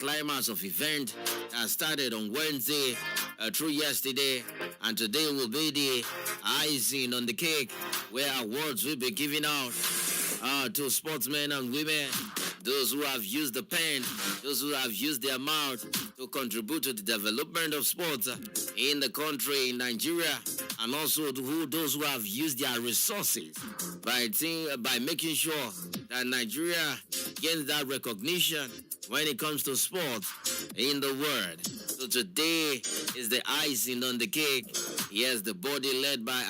climax of event that started on Wednesday through yesterday, and today will be the icing on the cake, where awards will be given out to sportsmen and women, those who have used the pen, those who have used their mouth to contribute to the development of sports in the country, in Nigeria, and also those who have used their resources by making sure that Nigeria gains that recognition when it comes to sports in the world. So today is the icing on the cake. Yes, the body led by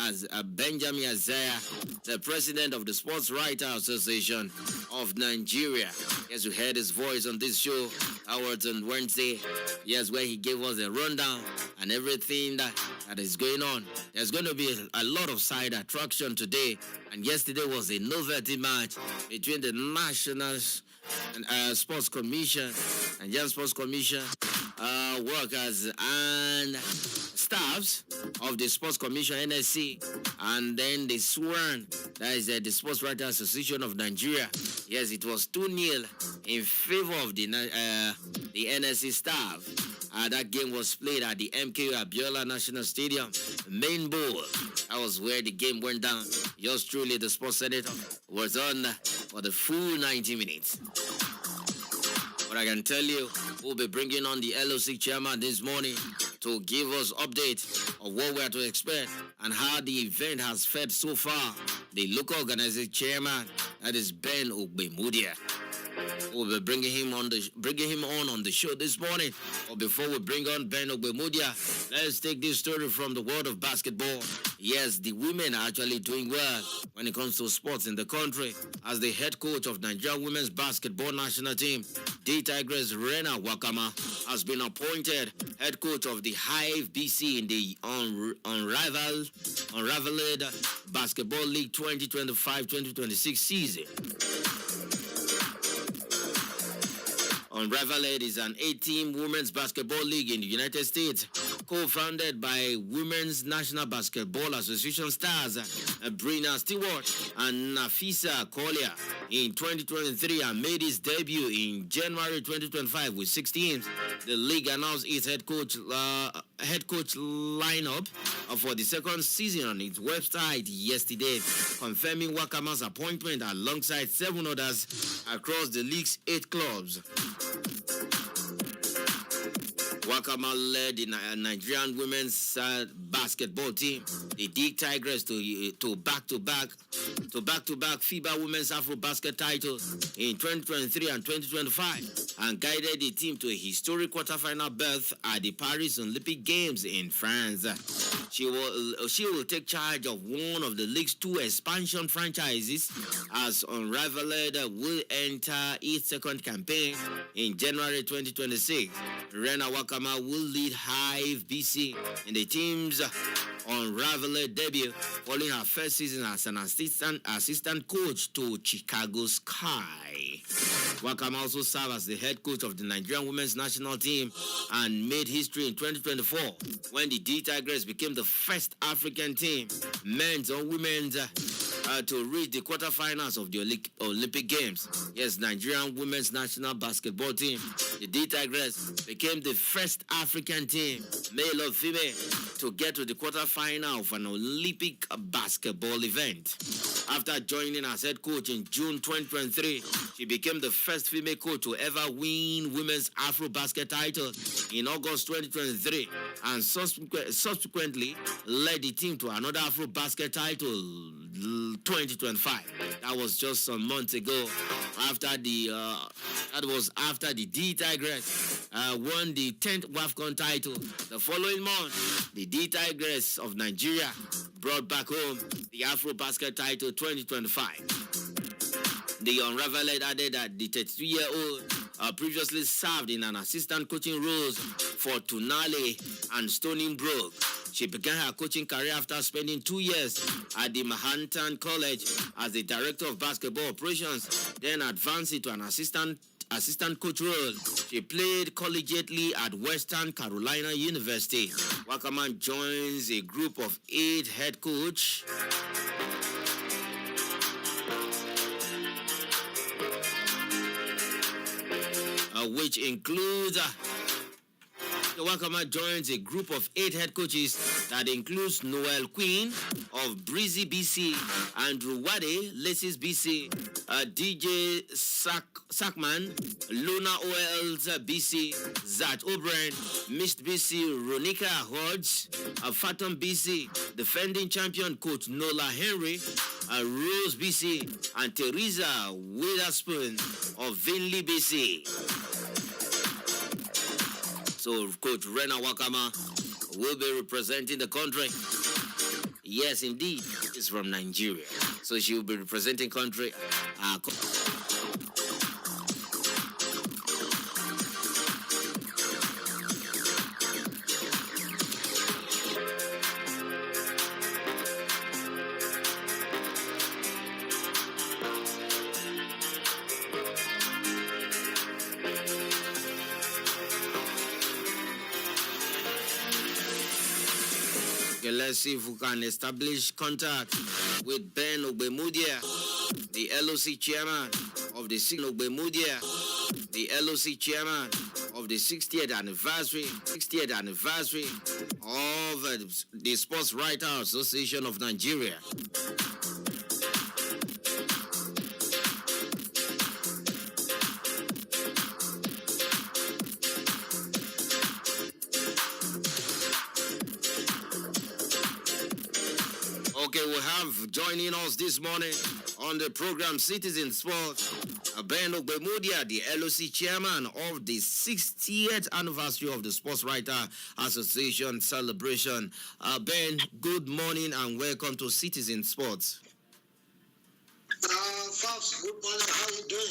Benjamin Isaiah, the president of the Sports Writer Association of Nigeria. Yes, you heard his voice on this show, Howard, on Wednesday. Yes, where he gave us a rundown and everything that is going on. There's going to be a lot of side attraction today. And yesterday was a novelty match between the National Sports Commission and Young Sports Commission workers and staffs of the Sports Commission NSC, and then the sworn, that is the Sports Writers Association of Nigeria. Yes, it was 2-0 in favor of the NSC staff. That game was played at the MKO Abiola National Stadium, main bowl. That was where the game went down. Yours truly, the sports senator, was on for the full 90 minutes. But I can tell you, we'll be bringing on the LOC chairman this morning to give us update of what we are to expect and how the event has fared so far. The local organization chairman, that is Ben Ogbemudia. We'll be bringing him on the show this morning. But before we bring on Ben Ogbemudia, let's take this story from the world of basketball. Yes, the women are actually doing well when it comes to sports in the country, as the head coach of Nigeria women's basketball national team, the Tigress Rena Wakama, has been appointed head coach of the Hive BC in the unrivaled Basketball League 2025-2026 season. Unrivaled is an 8-team women's basketball league in the United States, co-founded by Women's National Basketball Association stars Brina Stewart and Nafisa Collier in 2023 and made its debut in January 2025 with 6 teams. The league announced its head coach lineup for the second season on its website yesterday, confirming Wakama's appointment alongside 7 others across the league's 8 clubs. Wakama led the Nigerian women's basketball team, the D Tigress, to back-to-back FIBA Women's Afro-Basket titles in 2023 and 2025, and guided the team to a historic quarterfinal berth at the Paris Olympic Games in France. She will take charge of one of the league's 2 expansion franchises, as Unrivaled will enter its second campaign in January 2026. Rena Wakama will lead Hive BC in the team's Unrivaled debut, following her first season as an assistant coach to Chicago Sky. Wakama also served as the head coach of the Nigerian women's national team and made history in 2024 when the D Tigers became the first African team, men's or women's, to reach the quarterfinals of the Olympic Games. Yes, Nigerian women's national basketball team, the D Tigers, became the first African team, male or female, to get to the quarterfinal of an Olympic basketball event. After joining as head coach in June 2023, she became the first female coach to ever win women's Afro basket title in August 2023, and subsequently led the team to another Afro basket title 2025. That was just some months ago. After the D Tigress won the 10th WAFCON title. The following month, the D Tigress of Nigeria brought back home the Afro Basket title 2025. The Unrivaled added that the 32-year-old previously served in an assistant coaching roles for Tunale and Stony Brook. She began her coaching career after spending 2 years at the Manhattan College as the director of basketball operations, then advanced into an assistant coach role. She played collegiately at Western Carolina University. Wakaman joins a group of 8 head coach which includes Wakama joins a group of 8 head coaches that includes Noel Queen of Breezy BC, Andrew Wade, Laces BC, DJ Sackman, Luna OL's BC, Zat O'Brien, Mist BC, Ronika Hodge, Fatum BC, defending champion coach Nola Henry, Rose BC, and Teresa Witherspoon of Vinley BC. So Coach Rena Wakama will be representing the country. Yes, indeed, she's from Nigeria. So she will be representing country. Let's see if we can establish contact with Ben Ogbemudia, the LOC chairman of the LOC chairman of the 60th anniversary of the Sports Writers Association of Nigeria. Okay, we have joining us this morning on the program Citizen Sports, Ben Ogbemudia, the LOC chairman of the 60th anniversary of the Sports Writer Association celebration. Ben, good morning and welcome to Citizen Sports. Fabs, good morning. How are you doing?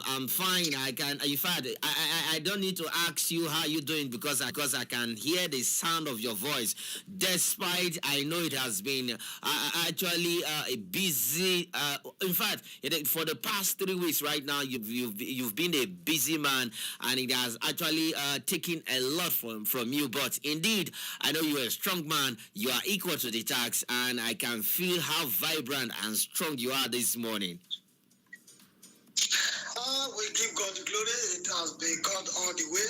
I'm fine. I don't need to ask you how you're doing because I can hear the sound of your voice. Despite I know it has been actually a busy. In fact, for the past 3 weeks right now, you've been a busy man, and it has actually taken a lot from you. But indeed, I know you're a strong man. You are equal to the task, and I can feel how vibrant and strong you are this morning. We give God the glory. It has been God all the way.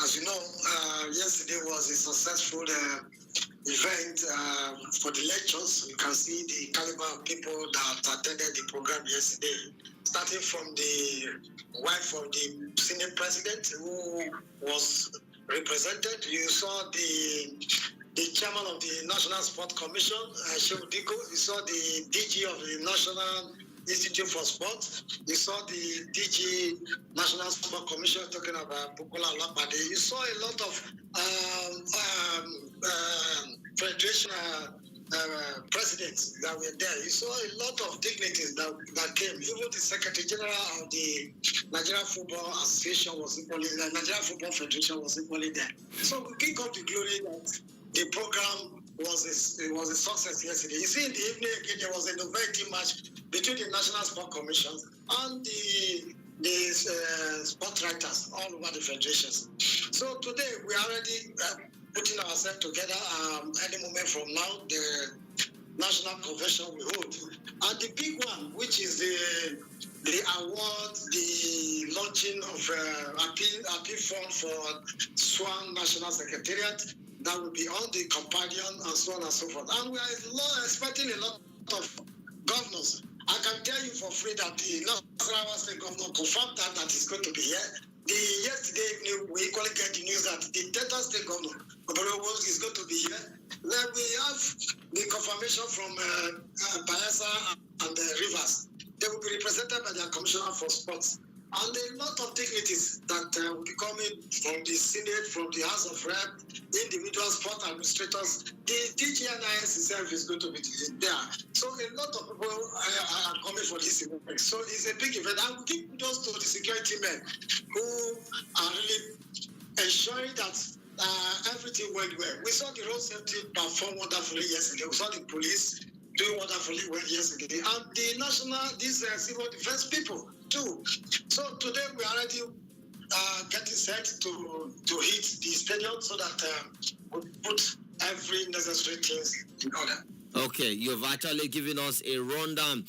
As you know, yesterday was a successful event for the lectures. You can see the caliber of people that attended the program yesterday, starting from the wife of the Senate President who was represented. You saw the chairman of the National Sport Commission, Shehu Diko. You saw the DG of the National Institute for Sport. You saw the DG National Sport Commission talking about Bukola Olapade. You saw a lot of federation presidents that were there. You saw a lot of dignitaries that came. Even the Secretary General of the Nigerian Football Association was equally there. Nigerian Football Federation was equally there. So we give God the glory that the program was a success yesterday. You see, in the evening again, there was a novelty match between the National Sport Commission and the sport writers all over the federations. So today we are already putting ourselves together. Any moment from now, the National Convention will hold. And the big one, which is the award, the launching of appeal fund for Swan National Secretariat, that will be on the companion and so on and so forth. And we are expecting a lot of governors. I can tell you for free that the Nasarawa State Governor confirmed that he's going to be here. Yesterday evening, we equally get the news that the Delta State Governor, Oborowo, is going to be here. Then we have the confirmation from Bayelsa and the Rivers. They will be represented by their Commissioner for Sports. And a lot of dignitaries that will be coming from the Senate, from the House of Rep, individual sport administrators. The DGNIS itself is going to be there. So a lot of people are coming for this event. So it's a big event. I will give kudos to the security men who are really ensuring that everything went well. We saw the road safety perform wonderfully yesterday. We saw the police doing wonderfully well yesterday. And the these civil defense people too. So today we are already getting set to hit the stadium so that we put every necessary things in order. Okay, you've actually given us a rundown.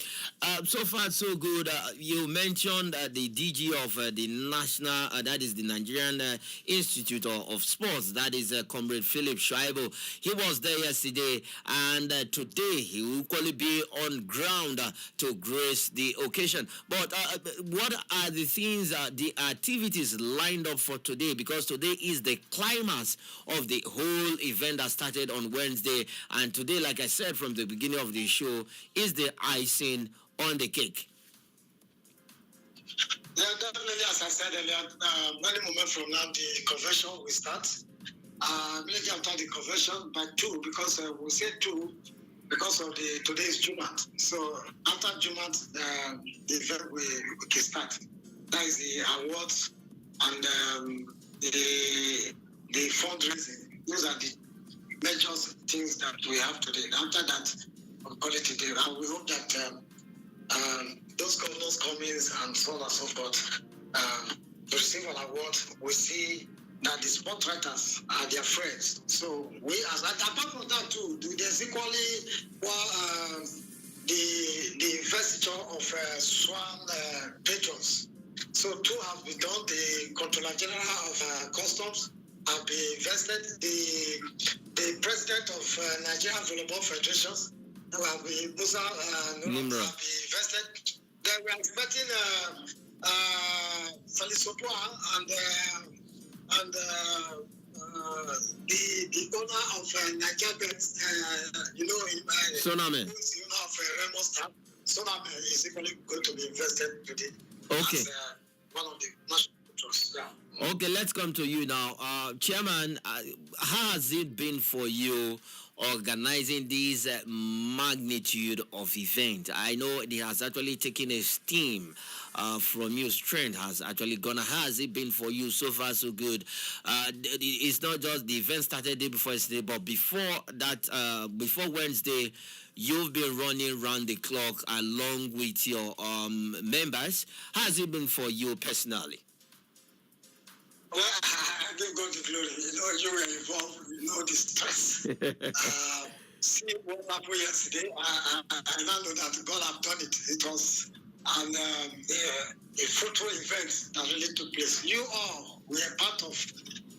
So far, so good. You mentioned the DG of the national, that is the Nigerian Institute of Sports, that is Comrade Philip Shaibu. He was there yesterday, and today he will equally be on ground to grace the occasion. But what are the things, the activities lined up for today? Because today is the climax of the whole event that started on Wednesday, and today, like I said, from the beginning of the show, is the icing on the cake. Yeah, definitely. As I said earlier, many moments from now, the convention will start. Immediately after the convention by 2, because we say 2 because of today's Jumat. So after Jumat, the event will can start. That is the awards and the fundraising. Those are the major things that we have today. After that, we'll call it a day. And we hope that those governors come in and so on and so forth to receive an award. We see that the sport writers are their friends. So we, apart from that too, there's equally the investiture of Swan patrons. So 2 have been done. The Controller General of Customs have been invested. The president of Nigerian Volleyball Federation, who have been Musa have been invested. Then we are expecting Salisopoa and the owner of Nigeria Bet, Soname. who is the owner of Remo Star. Soname is equally going to be invested today. Okay. As, one of the national trusts. Yeah. Okay, let's come to you now. Chairman, how has it been for you organizing this magnitude of event? I know it has actually taken a steam from you. Strength has actually gone. How has it been for you? So far, so good. It's not just the event started day before yesterday, but before that, before Wednesday, you've been running around the clock along with your members. How has it been for you personally? Well, I give God the glory. You were involved. The stress. See what happened yesterday. I now know that God have done it. It was a fruitful event that really took place. You all were part of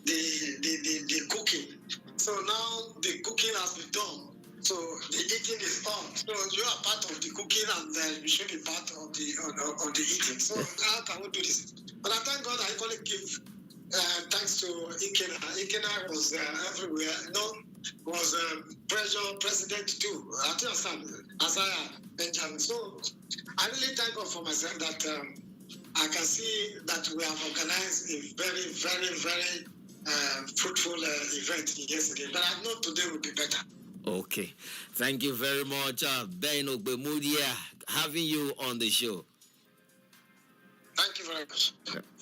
the cooking. So now the cooking has been done. So the eating is on. So you are part of the cooking, and you should be part of the eating. So how can we do this? But I thank God I equally give thanks to Ikena. Ikena was everywhere. Was president too. I understand. Isaiah Benjamin. So I really thank God for myself that I can see that we have organized a very, very, very fruitful event yesterday. But I know today will be better. Okay. Thank you very much, Ben Ogbemudia, having you on the show. Thank you very much.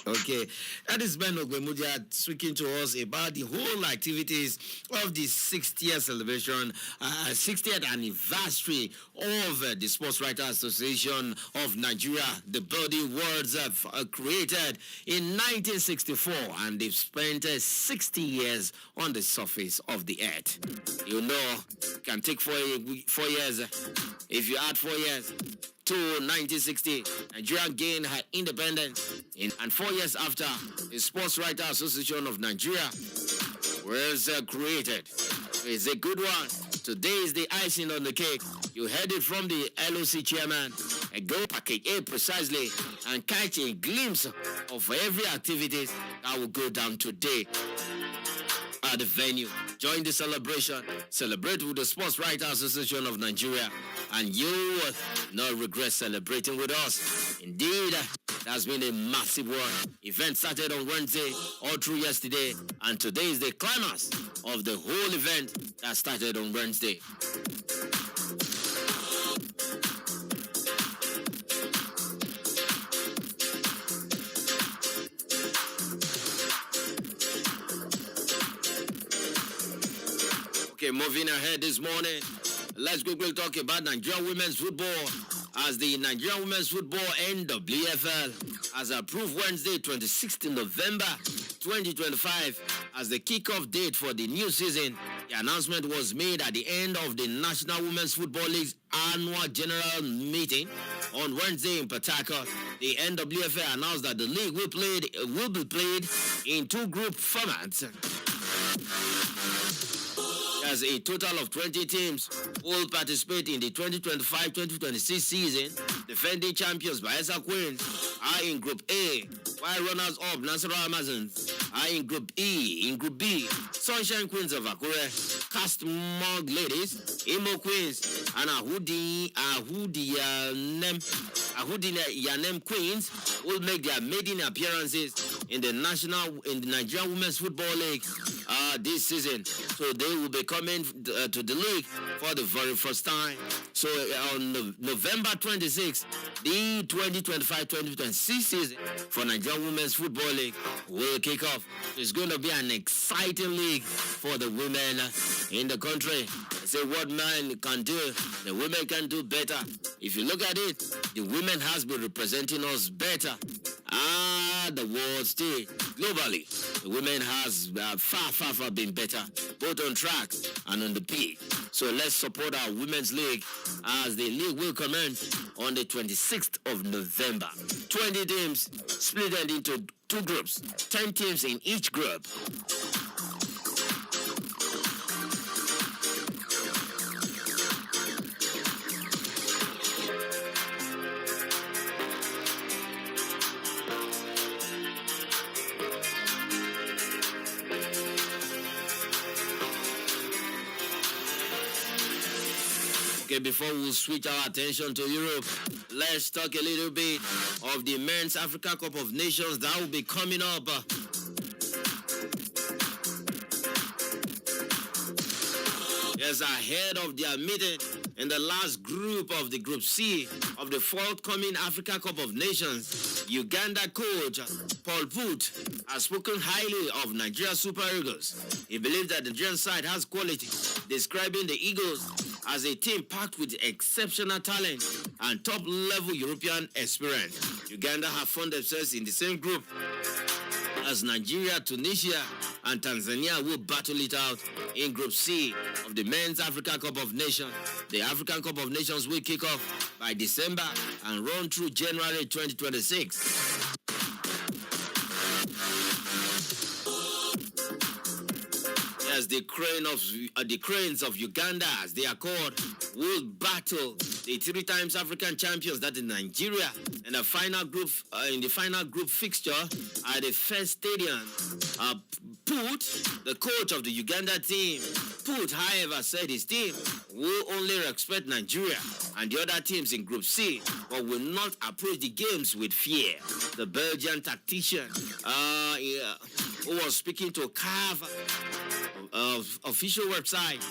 Okay, that is Ben Ogbemudia speaking to us about the whole activities of the 60th celebration, 60th anniversary of the Sports Writers Association of Nigeria, the body words created in 1964, and they've spent 60 years on the surface of the earth. You know, it can take 4 years. If you add 4 years to 1960, Nigeria gained her independence, and 4 years after, the Sports Writers Association of Nigeria was created. It's a good one. Today is the icing on the cake. You heard it from the LOC chairman. Go package A precisely and catch a glimpse of every activity that will go down today at the venue. Join the celebration. Celebrate with the Sports Writers Association of Nigeria, and you will not regret celebrating with us. Indeed, it has been a massive one. Event started on Wednesday, all through yesterday, and today is the climax of the whole event that started on Wednesday. Okay, moving ahead this morning, let's quickly talk about Nigerian women's football, as the Nigerian women's football NWFL has approved Wednesday, 26th November 2025 as the kickoff date for the new season The announcement was made at the end of the National Women's Football League's annual general meeting on Wednesday in Port Harcourt. The NWFA announced that the league will be played in two group formats. As a total of 20 teams will participate in the 2025-2026 season. Defending champions Bayelsa Queens are in Group A, while runners-up Nasarawa Amazons are in Group E. In Group B, Sunshine Queens of Akure, Castmog Ladies, Imo Queens, and Yanem Queens will make their maiden appearances in the Nigerian Women's Football League this season. So they will be coming to the league for the very first time. So on November 26th, the 2025-2026 season for Nigerian Women's Football League will kick off. It's going to be an exciting league for the women in the country. Say what men can do, the women can do better. If you look at it, the women has been representing us better. The world stage globally, the women has far been better, both on track and on the pitch. So let's support our women's league as the league will commence on the 26th of November. 20 teams split into two groups, 10 teams in each group. Okay, before we switch our attention to Europe, let's talk a little bit of the Men's Africa Cup of Nations that will be coming up. Yes, ahead of their meeting in the last group of the Group C of the forthcoming Africa Cup of Nations, Uganda coach Paul Put has spoken highly of Nigeria Super Eagles. He believes that the Nigerian side has quality, describing the Eagles as a team packed with exceptional talent and top-level European experience. Uganda have found themselves in the same group as Nigeria, Tunisia, and Tanzania will battle it out in Group C of the Men's Africa Cup of Nations. The African Cup of Nations will kick off by December and run through January 2026. Yes, the Cranes of Uganda, as they are called, will battle the three times African champions, that is Nigeria, in the final group fixture at the first stadium. Put, the coach of the Uganda team, however, said his team will only respect Nigeria and the other teams in Group C, but will not approach the games with fear. The Belgian tactician, who was speaking to CAF official website,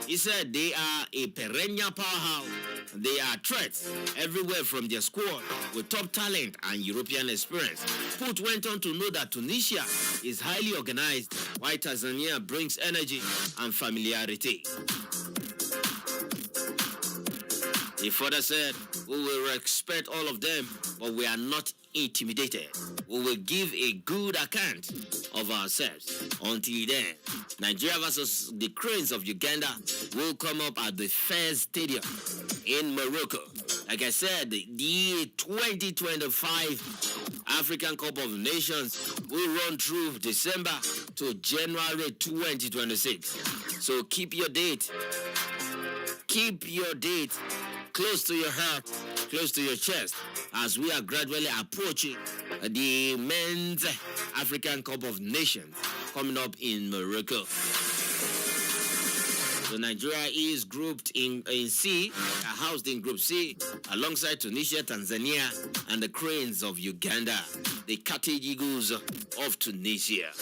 he said they are a perennial powerhouse. They are threats everywhere from their squad with top talent and European experience. Put went on to know that Tunisia is highly organized, while Tanzania brings energy and familiarity. He further said, we will respect all of them, but we are not intimidated. We will give a good account of ourselves. Until then, Nigeria versus the Cranes of Uganda will come up at the Fez Stadium in Morocco. Like I said, the 2025 African Cup of Nations will run through December to January 2026. So keep your date close to your heart, close to your chest, as we are gradually approaching the Men's African Cup of Nations coming up in Morocco. So Nigeria is grouped in C, housed in Group C, alongside Tunisia, Tanzania, and the Cranes of Uganda, the Carthage Eagles of Tunisia.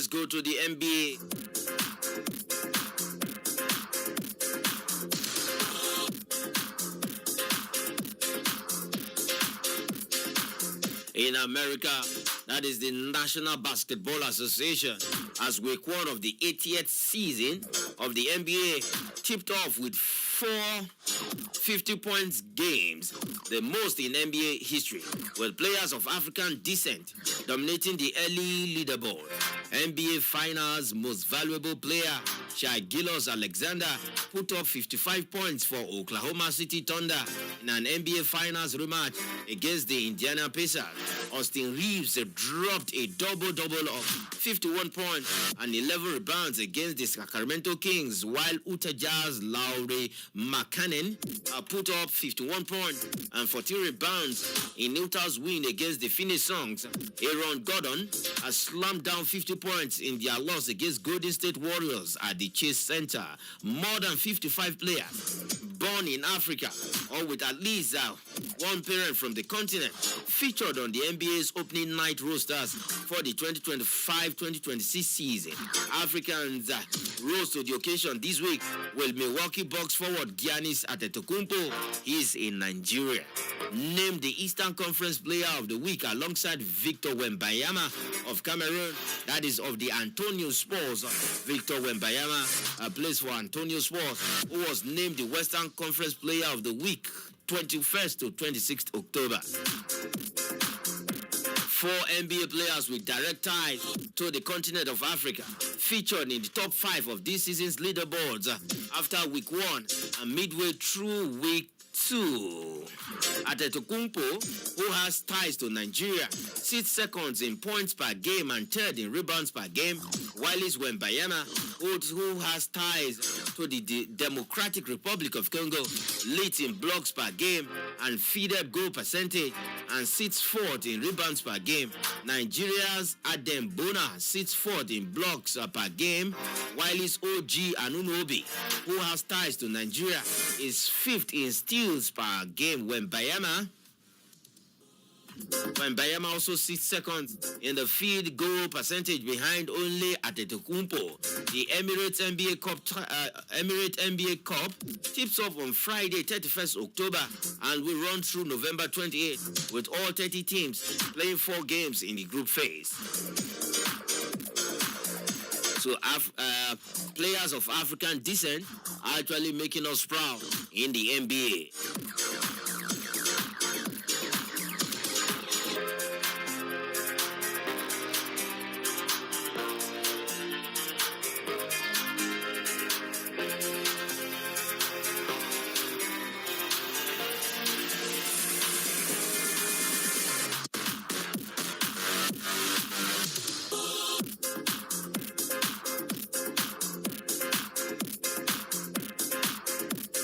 let's go to the NBA. In America, that is the National Basketball Association, as week 1 of the 80th season of the NBA tipped off with 4 50-point games, the most in NBA history, with players of African descent dominating the early leaderboard. NBA Finals Most Valuable Player Shai Gilgeous-Alexander put up 55 points for Oklahoma City Thunder in an NBA Finals rematch against the Indiana Pacers. Austin Reeves dropped a double-double of 51 points and 11 rebounds against the Sacramento Kings, while Utah Jazz Lauri Markkanen put up 51 points and 14 rebounds in Utah's win against the Phoenix Suns. Aaron Gordon has slammed down 50 points in their loss against Golden State Warriors at the Chase Center. More than 55 players born in Africa or with at least one parent from the continent featured on the NBA's opening night rosters for the 2025-2026 season. Africans rose to the occasion this week with Milwaukee Bucks forward Giannis Antetokounmpo. He's in Nigeria. Named the Eastern Conference Player of the Week alongside Victor Wembanyama of Cameroon, that is of the Antonio Spurs. Victor Wembanyama plays for Antonio Spurs, who was named the Western Conference Player of the Week 21st to 26th October. 4 NBA players with direct ties to the continent of Africa featured in the top 5 of this season's leaderboards after week 1 and midway through week 2. Antetokounmpo, who has ties to Nigeria, sits second in points per game and third in rebounds per game, while Wembanyama, who has ties to the Democratic Republic of Congo, leads in blocks per game and feed-up goal percentage and sits fourth in rebounds per game. Nigeria's Adem Bona sits fourth in blocks per game, while OG Anunobi, who has ties to Nigeria, is fifth in steals per game. Wembanyama also sits second in the field goal percentage behind only Antetokounmpo. The Emirates NBA Cup tips off on Friday, 31st October, and will run through November 28th, with all 30 teams playing 4 games in the group phase. So players of African descent are actually making us proud in the NBA.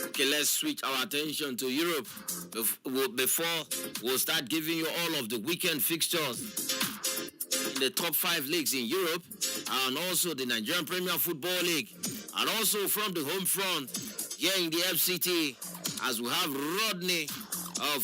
Okay, let's switch our attention to Europe before we'll start giving you all of the weekend fixtures in the top 5 leagues in Europe, and also the Nigerian Premier Football League, and also from the home front here in the FCT, as we have Rodney of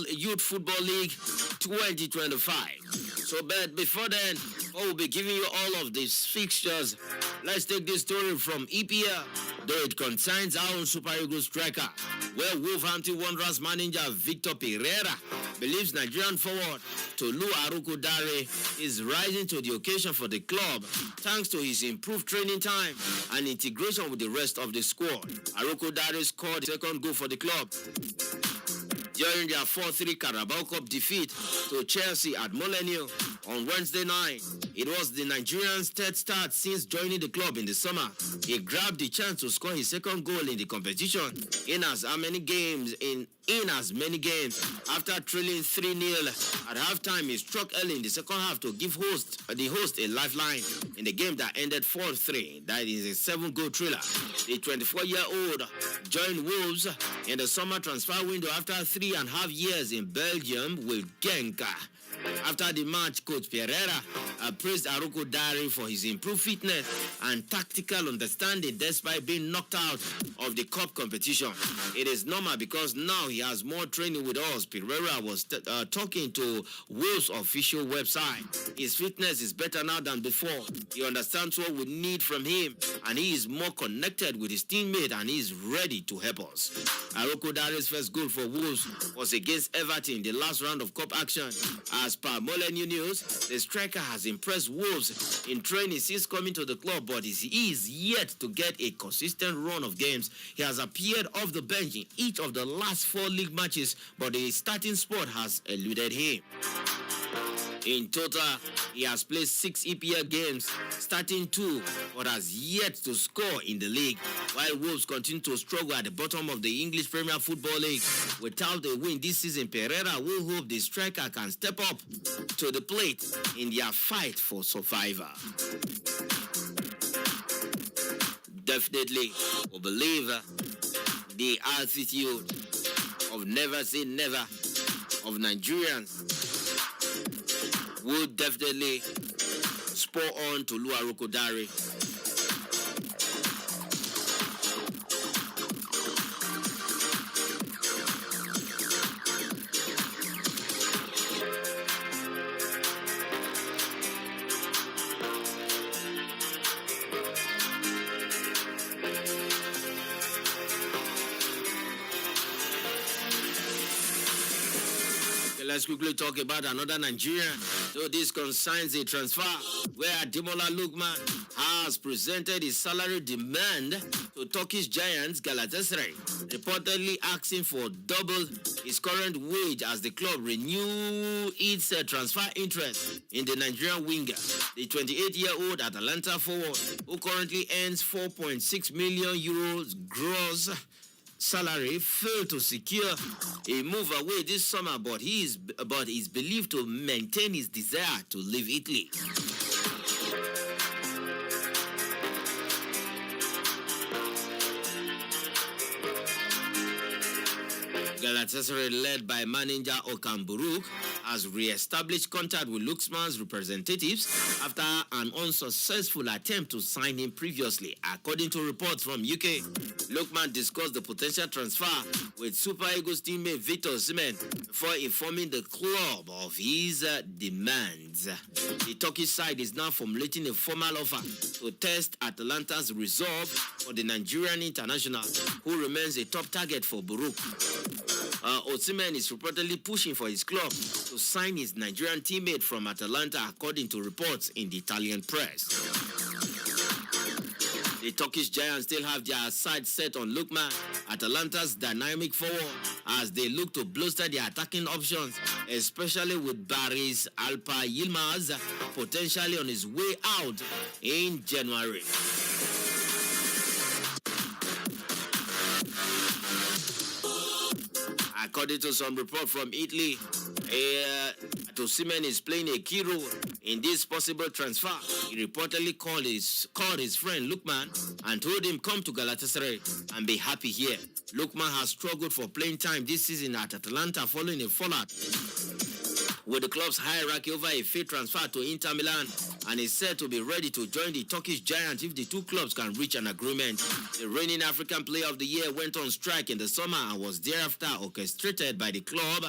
Youth Football League 2025. So, but before then, we'll be giving you all of these fixtures. Let's take this story from EPL, though it concerns our own Super Eagles striker, where Wolverhampton Wanderers manager Victor Pereira believes Nigerian forward Tolu Arokodare is rising to the occasion for the club thanks to his improved training time and integration with the rest of the squad. Arokodare scored the second goal for the club during their 4-3 Carabao Cup defeat to Chelsea at Molineux on Wednesday night. It was the Nigerian's third start since joining the club in the summer. He grabbed the chance to score his second goal in the competition in as many games. After trailing 3-0 at halftime, he struck early in the second half to give the host a lifeline in the game that ended 4-3. That is a 7-goal thriller. The 24-year-old joined Wolves in the summer transfer window after 3.5 years in Belgium with Genk. After the match, Coach Pereira praised Aroko Dari for his improved fitness and tactical understanding despite being knocked out of the cup competition. It is normal because now he has more training with us. Pereira was talking to Wolves' official website. His fitness is better now than before. He understands what we need from him, and he is more connected with his teammate, and he is ready to help us. Aroko Dari's first goal for Wolves was against Everton in the last round of cup action. As per Molyneux News, the striker has impressed Wolves in training since coming to the club, but he is yet to get a consistent run of games. He has appeared off the bench in each of the last 4 league matches, but the starting spot has eluded him. In total, he has played 6 EPL games, starting 2, but has yet to score in the league, while Wolves continue to struggle at the bottom of the English Premier Football League. Without a win this season, Pereira will hope the striker can step up to the plate in their fight for survival. Definitely, we believe the attitude of never say never of Nigerians will definitely spur on to Lua Aroko Dari. Let's quickly talk about another Nigerian. So this concerns a transfer where Ademola Lookman has presented his salary demand to Turkish giants Galatasaray, reportedly asking for double his current wage as the club renew its transfer interest in the Nigerian winger. The 28-year-old Atalanta forward, who currently earns 4.6 million euros gross salary, failed to secure a move away this summer, but is believed to maintain his desire to leave Italy. Galatasaray, led by manager Okan Buruk, has re-established contact with Lookman's representatives after an unsuccessful attempt to sign him previously. According to reports from UK, Lookman discussed the potential transfer with Super Eagles teammate Victor Osimhen before informing the club of his demands. The Turkish side is now formulating a formal offer to test Atalanta's resolve for the Nigerian international, who remains a top target for Buruk. Osimhen is reportedly pushing for his club to sign his Nigerian teammate from Atalanta, according to reports in the Italian press. The Turkish giants still have their sights set on Lookman, Atalanta's dynamic forward, as they look to bolster their attacking options, especially with Barış Alper Yilmaz potentially on his way out in January. According to some report from Italy, Osimhen is playing a key role in this possible transfer. He reportedly called his friend Lookman and told him come to Galatasaray and be happy here. Lookman has struggled for playing time this season at Atalanta following a fallout with the club's hierarchy over a fee transfer to Inter Milan, and is said to be ready to join the Turkish giants if the two clubs can reach an agreement. The reigning African Player of the Year went on strike in the summer and was thereafter orchestrated by the club.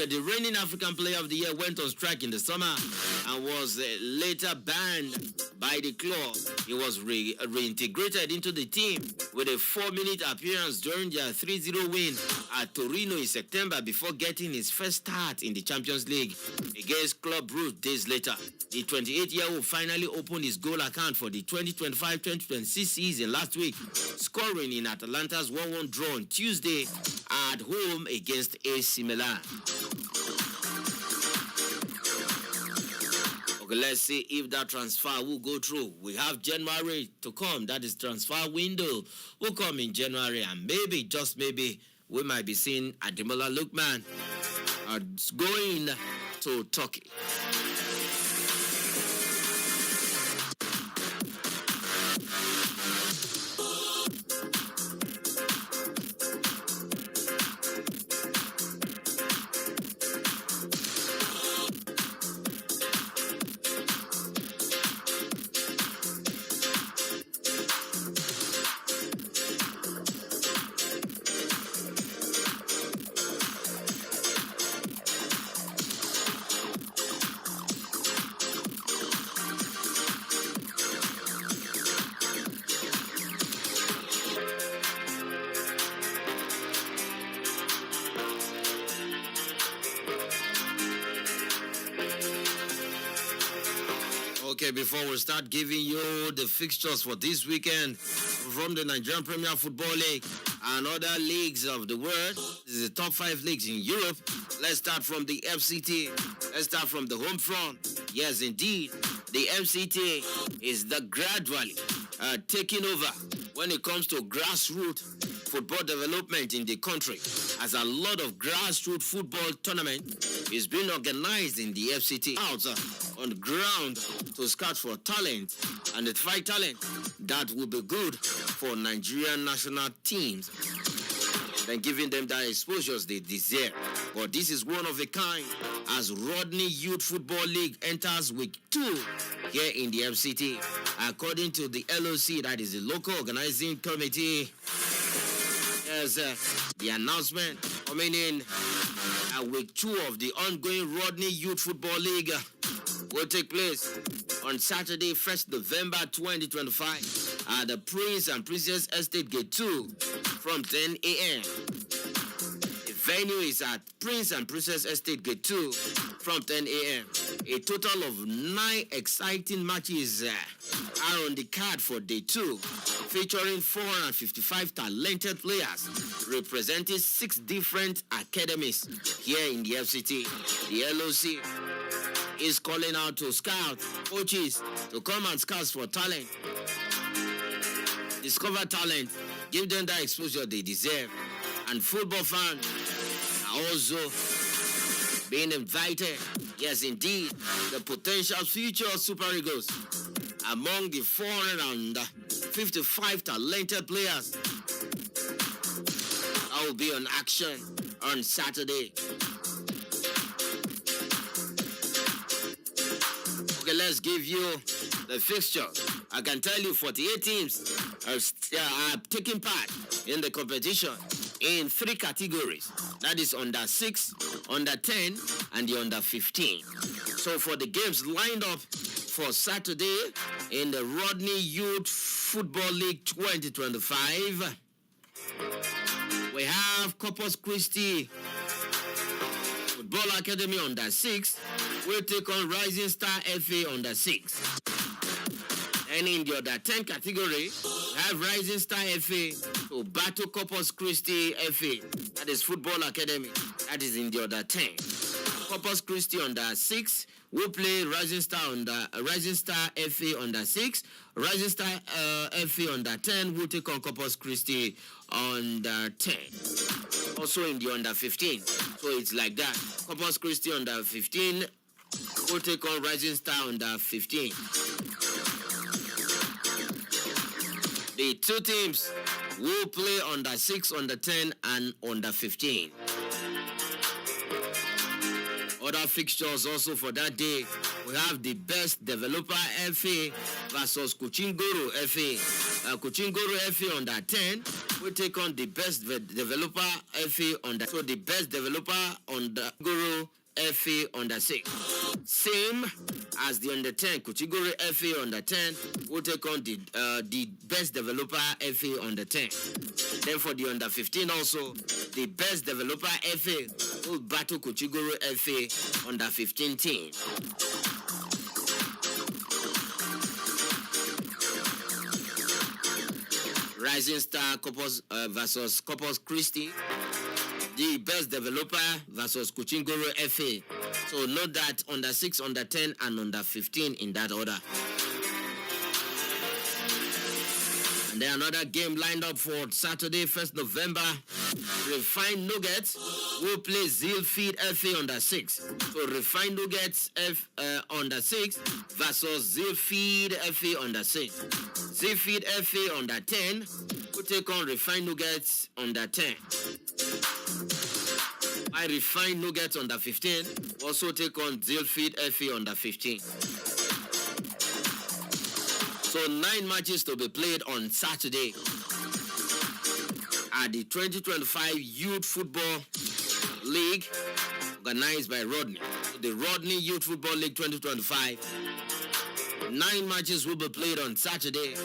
The reigning African Player of the Year went on strike in the summer and was later banned by the club. He was reintegrated into the team with a 4-minute appearance during their 3-0 win at Torino in September before getting his first start in the Champions League against Club Brugge days later. The 28-year-old finally opened his goal account for the 2025-2026 season last week, scoring in Atalanta's 1-1 draw on Tuesday at home against AC Milan. Okay, let's see if that transfer will go through. We have January to come. That is transfer window will come in January, and maybe, just maybe, we might be seeing Ademola Lookman going to Turkey. Okay, before we start giving you the fixtures for this weekend from the Nigerian Premier Football League and other leagues of the world, this is the top 5 leagues in Europe. Let's start from the FCT. Let's start from the home front. Yes, indeed, the FCT is gradually taking over when it comes to grassroots football development in the country, as a lot of grassroots football tournament is being organized in the FCT out on the ground to scout for talent and identify talent that will be good for Nigerian national teams, then giving them the exposures they deserve. But this is one of a kind as Rodney Youth Football League enters week 2 here in the FCT. According to the LOC, that is the local organizing committee, as the announcement coming in week 2 of the ongoing Rodney Youth Football League will take place on Saturday, 1st November 2025 at the Prince and Princess Estate Gate 2 from 10 a.m. The venue is at Prince and Princess Estate Gate 2 from 10 a.m. A total of 9 exciting matches are on the card for day 2, featuring 455 talented players representing 6 different academies here in the FCT. The LOC is calling out to scout coaches to come and scout for talent, discover talent, give them the exposure they deserve, and football fans are also being invited. Yes, indeed, the potential future Super Eagles among the 455 talented players that will be on action on Saturday. Okay, let's give you the fixture. I can tell you 48 teams are taking part in the competition in 3 categories. That is under 6, under 10, and the under 15. So for the games lined up for Saturday in the Rodney Youth Football League 2025, we have Corpus Christi Football Academy under 6 will take on Rising Star FA under 6. And in the under 10 category, we have Rising Star FA to battle Corpus Christi FA. That is Football Academy. That is in the under 10. Corpus Christi under 6 will play Rising Star FA under 6. Rising Star FA under 10 will take on Corpus Christi under 10. Also in the under 15. So it's like that. Corpus Christi under 15 will take on Rising Star under 15. The 2 teams will play under 6, under 10, and under 15. Other fixtures also for that day, we have the Best Developer FA versus Kuchingoro FA. Kuchingoro FA under 10 will take on the Best Developer FA under. So the Best Developer under Guru FA under 6. Same as the under 10, Kuchingoro FA under 10 will take on the Best Developer FA under 10. Then for the under 15 also, the Best Developer FA will battle Kuchingoro FA under 15 team. Rising Star versus Corpus Christi. The Best Developer versus Kuchingoro FA. So note that under 6, under 10, and under 15 in that order. And then another game lined up for Saturday, 1st November. Refined Nuggets will play Zilfeed FA under 6. So Refined Nuggets under 6 versus Zilfeed FA under 6. Zilfeed FA under 10 will take on Refined Nuggets under 10. I Refined Nuggets under 15 also take on Zilfeed FA under 15. So 9 matches to be played on Saturday at the 2025 Youth Football League organized by Rodney. The Rodney Youth Football League 2025. 9 matches will be played on Saturday.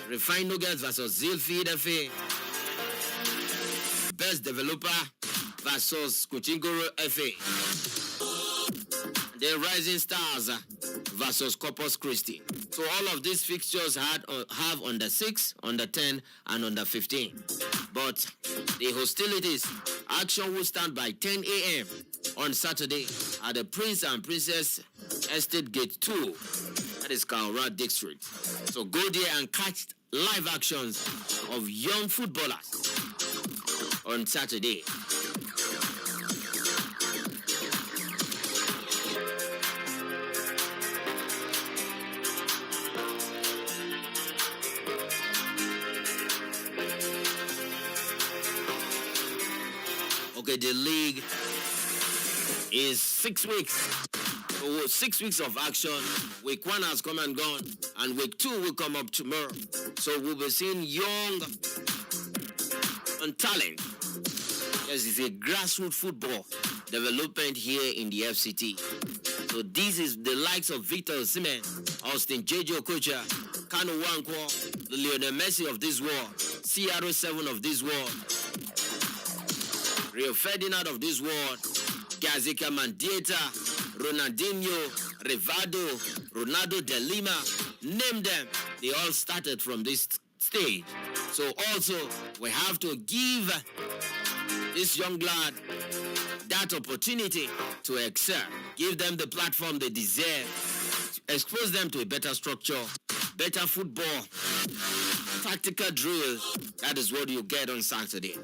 Refined Nuggets versus Zilfeed FA. Best Developer versus Kuchingoro FA. The Rising Stars versus Corpus Christi. So all of these fixtures have under 6, under 10, and under 15. But the hostilities, action will start by 10 a.m. on Saturday at the Prince and Princess Estate Gate 2. That is Kaura District. So go there and catch live actions of young footballers on Saturday. Okay, the league is 6 weeks. So 6 weeks of action. Week 1 has come and gone, and week 2 will come up tomorrow. So we'll be seeing young and talent. Yes, it's a grassroots football development here in the FCT. So this is the likes of Victor Osimhen, Austin Jejo Okocha, Kanu Wankwo, the Lionel Messi of this world, CR7 of this world, Rio Ferdinand of this world, Gazika Mandieta, Ronaldinho, Rivado, Ronaldo de Lima, name them. They all started from this stage. So also, we have to give this young lad that opportunity to excel. Give them the platform they deserve. Expose them to a better structure, better football, tactical drills. That is what you get on Saturday.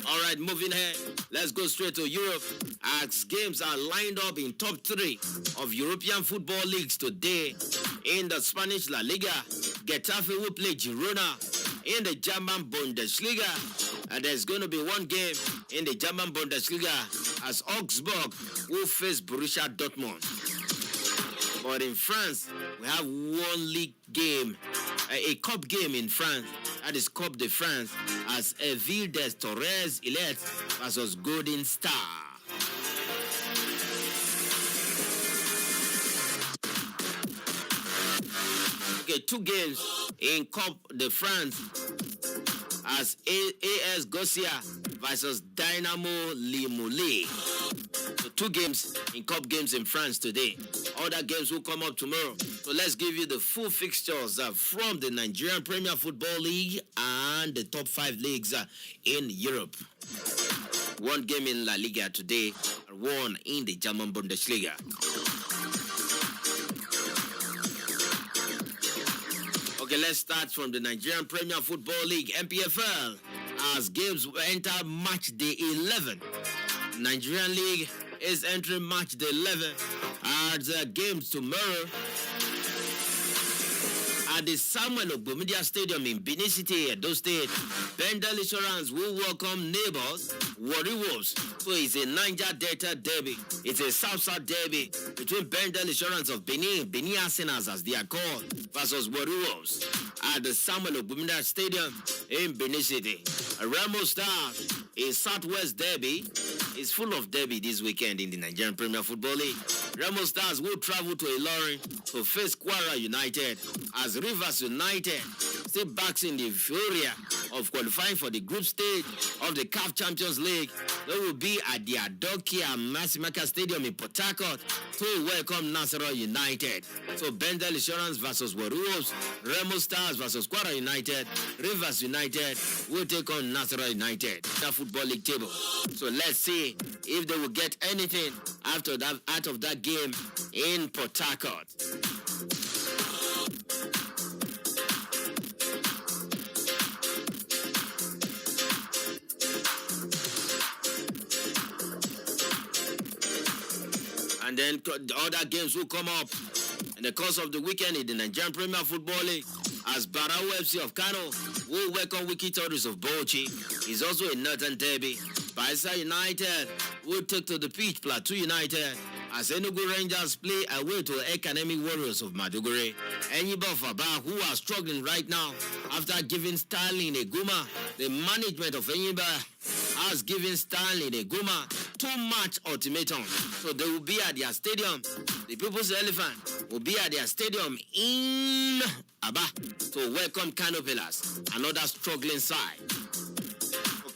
Alright, moving ahead. Let's go straight to Europe. As games are lined up in top 3 of European football leagues today. In the Spanish La Liga, Getafe will play Girona. In the German Bundesliga, and there's going to be one game in the German Bundesliga as Augsburg will face Borussia Dortmund. But in France, we have one league game, a cup game in France. That is Coupe de France as Ville des Torres Illet versus Golden Star. Okay, 2 games in Coupe de France as AS Gosia versus Dynamo Limoges. So 2 games in cup games in France today. Other games will come up tomorrow. So let's give you the full fixtures from the Nigerian Premier Football League and the top 5 leagues in Europe. 1 game in La Liga today, 1 in the German Bundesliga. Okay, let's start from the Nigerian Premier Football League, NPFL, as games enter match day 11. Nigerian League is entering match day 11 as games tomorrow at the Samuel Ogbomidia Stadium in Benin City, Edo State. Bendel Insurance will welcome neighbors, Warri Wolves. So it's a Niger Delta derby. It's a South-South derby between Bendel Insurance of Benin, Benin Arsenals as they are called, versus Warri Wolves at the Samuel Ogbomidia Stadium in Benin City. Remo Stars, a Southwest derby, is full of derby this weekend in the Nigerian Premier Football League. Remo Stars will travel to Ilorin to face Kwara United as Rivers United still backs in the euphoria of qualifying for the group stage of the CAF Champions League. They will be at the Adokia Masimaka Stadium in Port Harcourt to welcome Nasarawa United. So Bendel Insurance versus Warri Wolves, Remo Stars versus Kwara United, Rivers United will take on Nasarawa United. The Football League table. So let's see if they will get anything after that out of that game in Port Harcourt. And then the other games will come up in the course of the weekend in the Nigerian Premier Football League as Barao FC of Kano will welcome Wiki Tories of Bauchi. It's also a Northern Derby. Baisa United will take to the pitch Plateau United as Enugu Rangers play away to Academic Warriors of Maduguri. Enyiba of Aba, who are struggling right now after giving Sterling Eguma, the management of Enyiba has given Sterling Eguma too much ultimatum. So they will be at their stadium. The People's Elephant will be at their stadium in Aba to welcome Kano Pillars, another struggling side.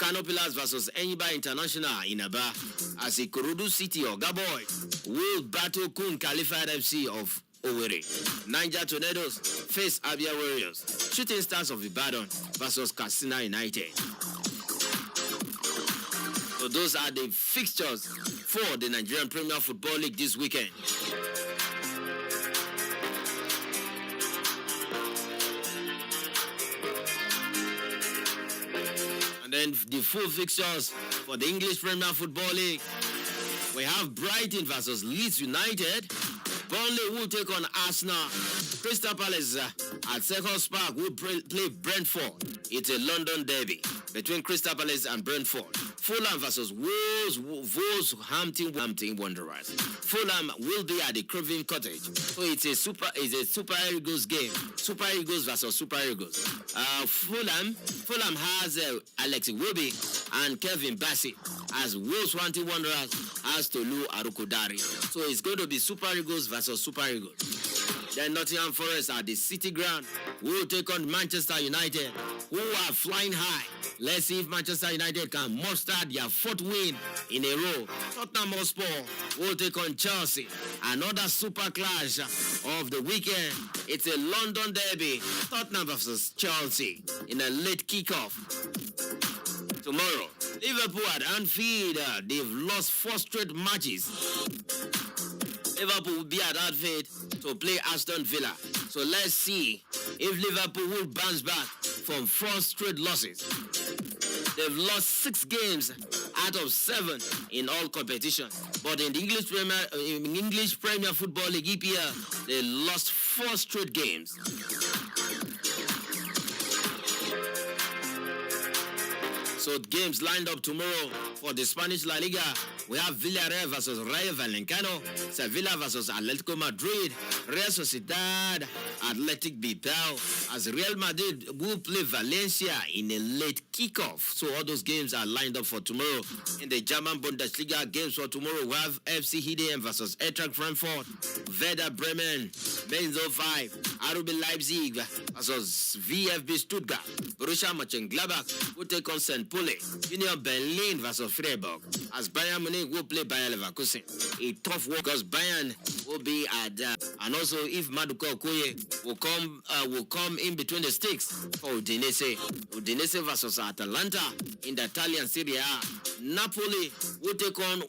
Kano Pillars versus Enyiba International in Aba, as Ikorodu City or Gaboy will battle Kun Qualified FC of Owerri. Niger Tornadoes face Abia Warriors. Shooting Stars of Ibadan versus Katsina United. So those are the fixtures for the Nigerian Premier Football League this weekend. And then the full fixtures for the English Premier Football League. We have Brighton versus Leeds United. Burnley will take on Arsenal. Crystal Palace at Selhurst Park will play Brentford. It's a London derby between Crystal Palace and Brentford. Fulham versus Wolverhampton Wanderers. Fulham will be at the Craven Cottage. So it's a Super Eagles game. Super Eagles versus Super Eagles. Fulham has Alex Iwobi and Kevin Bassett, as Wolverhampton Wanderers has Tolu Arukodare. So it's going to be Super Eagles versus Super Eagles. Then Nottingham Forest at the City Ground will take on Manchester United, who are flying high. Let's see if Manchester United can muster their 4th win in a row. Tottenham Hotspur will take on Chelsea. Another super clash of the weekend. It's a London derby. Tottenham versus Chelsea in a late kickoff. Tomorrow, Liverpool at Anfield. They've lost 4 straight matches. Liverpool will be at Anfield to play Aston Villa. So let's see if Liverpool will bounce back from 4 straight losses. They've lost 6 games out of 7 in all competitions. But in the English Premier Football League EPL, they lost 4 straight games. So games lined up tomorrow for the Spanish La Liga. We have Villarreal versus Rayo Vallecano, Sevilla versus Atletico Madrid, Real Sociedad, Athletic Bilbao, as Real Madrid will play Valencia in a late kickoff. So all those games are lined up for tomorrow. In the German Bundesliga games for tomorrow, we have FC Heidenheim versus Eintracht Frankfurt, Werder Bremen, Mainz 05, RB Leipzig versus VfB Stuttgart, Borussia Mönchengladbach will take on St. Pauli, Union Berlin versus Freiburg, as Bayern Munich will play Bayer Leverkusen. A tough work because Bayern will be at and also if Maduka Okoye will come in between the sticks for Udinese versus Atalanta in the Italian Serie A. Napoli will take on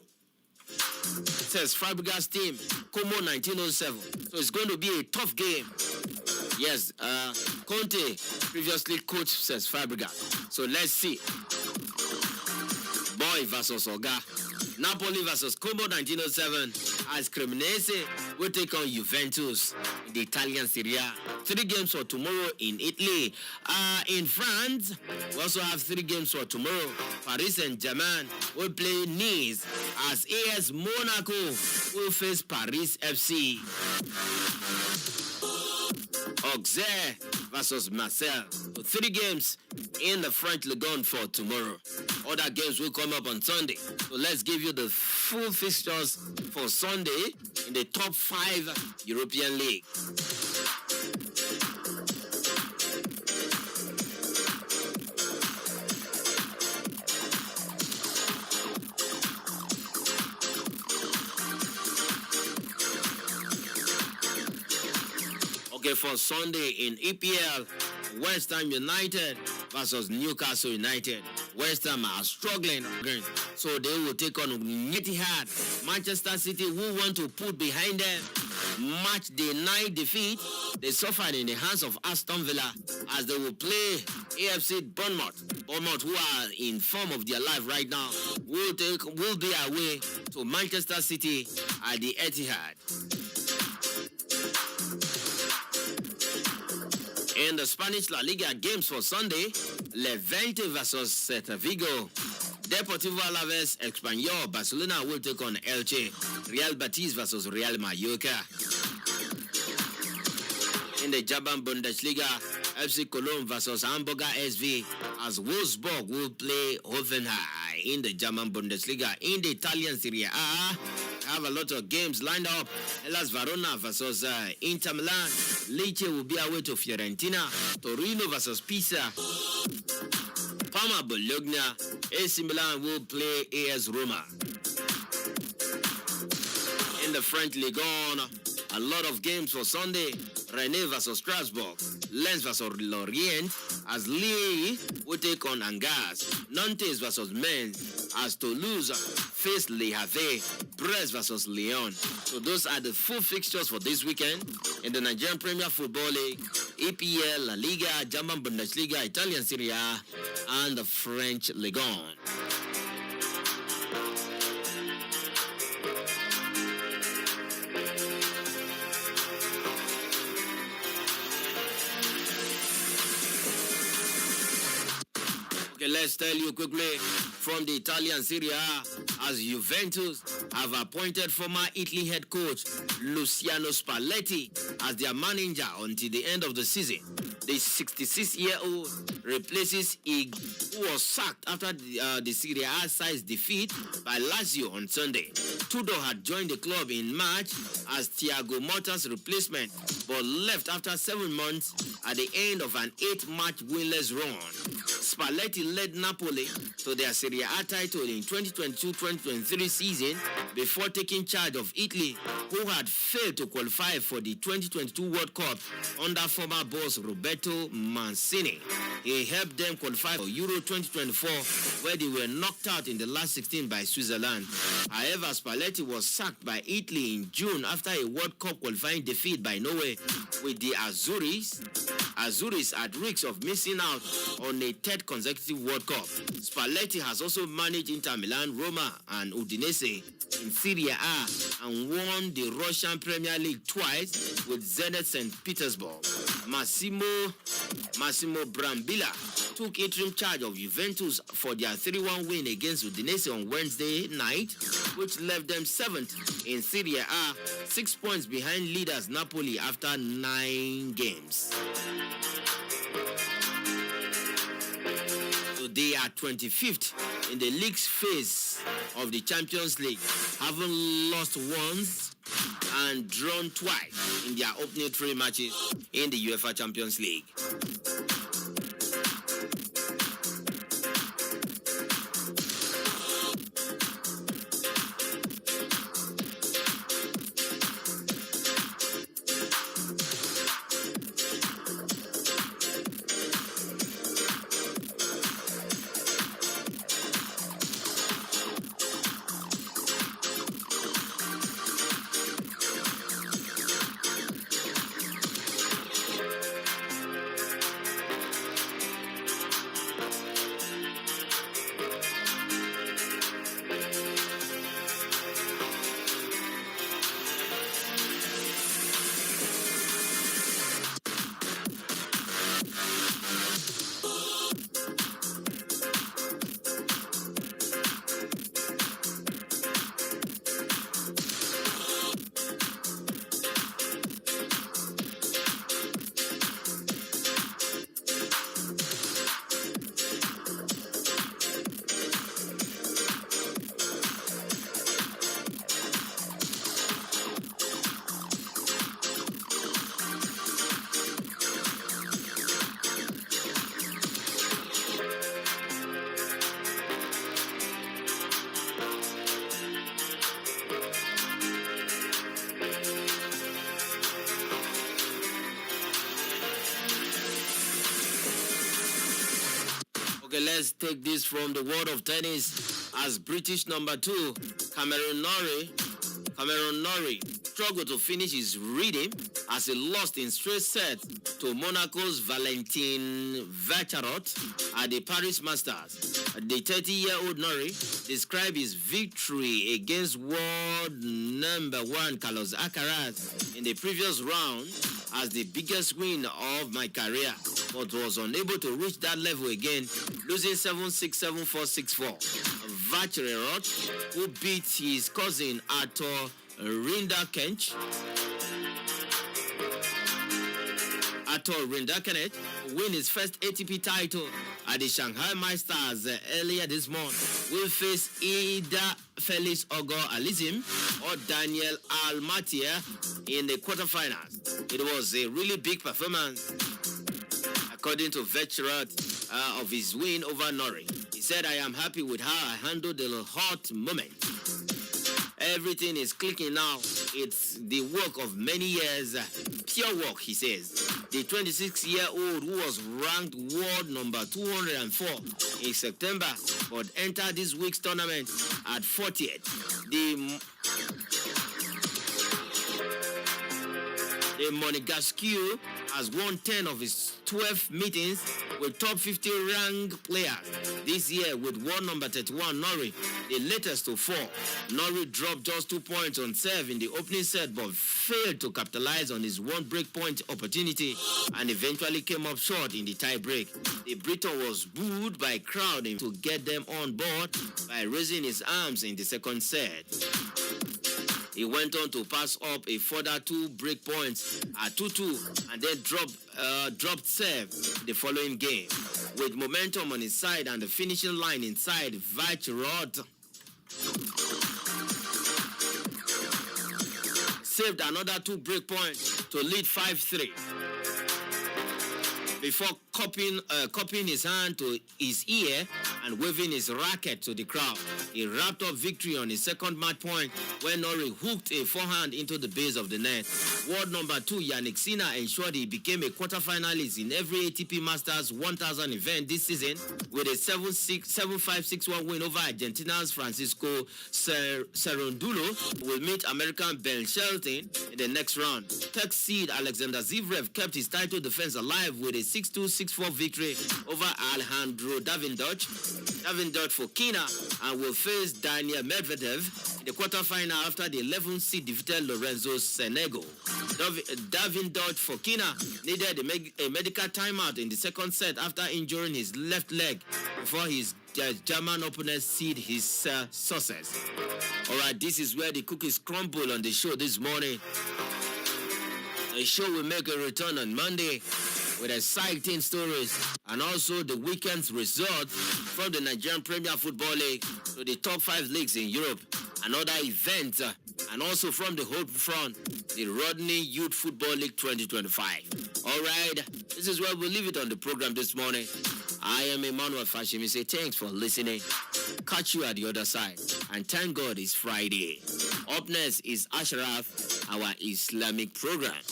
Cesc Fabregas team, Como 1907. So it's going to be a tough game. Yes, Conte previously coached Cesc Fabregas. So let's see. Boy versus Oga. Napoli versus Como 1907, as Cremonese will take on Juventus in the Italian Serie A. 3 games for tomorrow in Italy. In France, we also have 3 games for tomorrow. Paris Saint-Germain will play Nice, as AS Monaco will face Paris FC. Auxerre versus Marseille. So 3 games in the French Ligue 1 for tomorrow. Other games will come up on Sunday. So let's give you the full fixtures for Sunday in the top 5 European League. Okay, for Sunday in EPL, West Ham United versus Newcastle United. West Ham are struggling, so they will take on Etihad. Manchester City will want to put behind them match day 9 defeat they suffered in the hands of Aston Villa, as they will play AFC Bournemouth. Bournemouth, who are in form of their life right now, will be away to Manchester City at the Etihad. In the Spanish La Liga games for Sunday, Levante versus Celta Vigo, Deportivo Alaves, Espanyol, Barcelona will take on Elche, Real Betis versus Real Mallorca. In the German Bundesliga, FC Cologne versus Hamburger SV, as Wolfsburg will play Hoffenheim in the German Bundesliga. In the Italian Serie A, have a lot of games lined up. Hellas Verona versus Inter Milan. Lecce will be away to Fiorentina. Torino versus Pisa. Parma Bologna. AC Milan will play AS Roma. In the French Ligue 1, a lot of games for Sunday. Rennes versus Strasbourg, Lens versus Lorient, as Lille will take on Angers, Nantes versus Metz, as Toulouse face Le Havre, Brest versus Lyon. So those are the full fixtures for this weekend in the Nigerian Premier Football League, EPL, La Liga, German Bundesliga, Italian Serie A, and the French Ligue 1. Okay, let's tell you quickly from the Italian Serie A, as Juventus have appointed former Italy head coach Luciano Spalletti as their manager until the end of the season. The 66-year-old replaces Ig, who was sacked after the Serie A side's defeat by Lazio on Sunday. Tudor had joined the club in March as Thiago Motta's replacement, but left after 7 months at the end of an 8-match winless run. Spalletti led Napoli to their Serie A title in 2022-2023 season before taking charge of Italy, who had failed to qualify for the 2022 World Cup under former boss Roberto Mancini. He helped them qualify for Euro 2024, where they were knocked out in the last 16 by Switzerland. However, Spalletti was sacked by Italy in June after a World Cup qualifying defeat by Norway, with the Azuris at risk of missing out on a third consecutive World Cup. Spalletti has also managed Inter Milan, Roma, and Udinese in Serie A and won the Russian Premier League twice with Zenit St. Petersburg. Massimo Brambilla took interim charge of Juventus for their 3-1 win against Udinese on Wednesday night, which left them 7th in Serie A, 6 points behind leaders Napoli after 9 games. So they are 25th in the league's phase of the Champions League, having lost once and drawn twice in their opening 3 matches in the UEFA Champions League. Okay, let's take this from the world of tennis, as British number 2, Cameron Norrie struggled to finish his rhythm as he lost in straight sets to Monaco's Valentin Vacherot at the Paris Masters. The 30-year-old Norrie described his victory against world number 1 Carlos Alcaraz in the previous round as the biggest win of my career, but was unable to reach that level again, losing 7-6, 7-4, 6-4. Vacherot, who beat his cousin Arthur Rinderknecht, win his first ATP title at the Shanghai Masters earlier this month, will face either Felix Auger-Aliassime or Daniel Almaty in the quarterfinals. It was a really big performance. According to Vacherot, of his win over Norwich. He said, "I am happy with how I handled the hot moment. Everything is clicking now. It's the work of many years. Pure work," he says. The 26-year-old, who was ranked world number 204 in September, but entered this week's tournament at 40th. The Monegasque has won 10 of his 12 meetings with top 50 ranked players this year, with world number 31 Norwich, the latest to 4. Norwich dropped just 2 points on serve in the opening set, but failed to capitalize on his one breakpoint opportunity and eventually came up short in the tie break. The Briton was booed by a crowd to get them on board by raising his arms in the second set. He went on to pass up a further 2 break points at 2-2 and then dropped serve the following game. With momentum on his side and the finishing line inside, Vacherot saved another 2 break points to lead 5-3. Before cupping his hand to his ear and waving his racket to the crowd, he wrapped up victory on his second match point when Norwich hooked a forehand into the base of the net. World number 2 Yannick Sinner ensured he became a quarterfinalist in every ATP Masters 1000 event this season with a 7-5-6-1 win over Argentina's Francisco Cerundolo. Will meet American Ben Shelton in the next round. Tech seed Alexander Zverev kept his title defense alive with a 6-2, 6-4 victory over Alejandro Davidoff Fokina, and will face Daniel Medvedev in the quarterfinal after the 11th seed defeated Lorenzo Sonego. Davidoff Fokina needed a medical timeout in the second set after injuring his left leg before his German opponent sealed his success. All right, this is where the cookies crumble on the show this morning. The show will make a return on Monday with exciting stories and also the weekend's results from the Nigerian Premier Football League to the top 5 leagues in Europe and other events, and also from the home front, the Rodney Youth Football League 2025. All right, this is where we'll leave it on the program this morning. I am Emmanuel Fashimi. Say thanks for listening. Catch you at the other side. And thank God it's Friday. Up next is Ashraf, our Islamic program.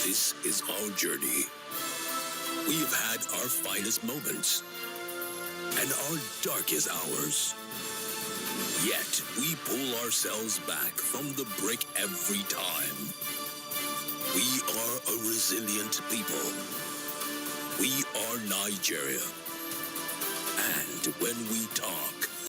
This is our journey. We have had our finest moments and our darkest hours. Yet we pull ourselves back from the brink every time. We are a resilient people. We are Nigeria. And when we talk,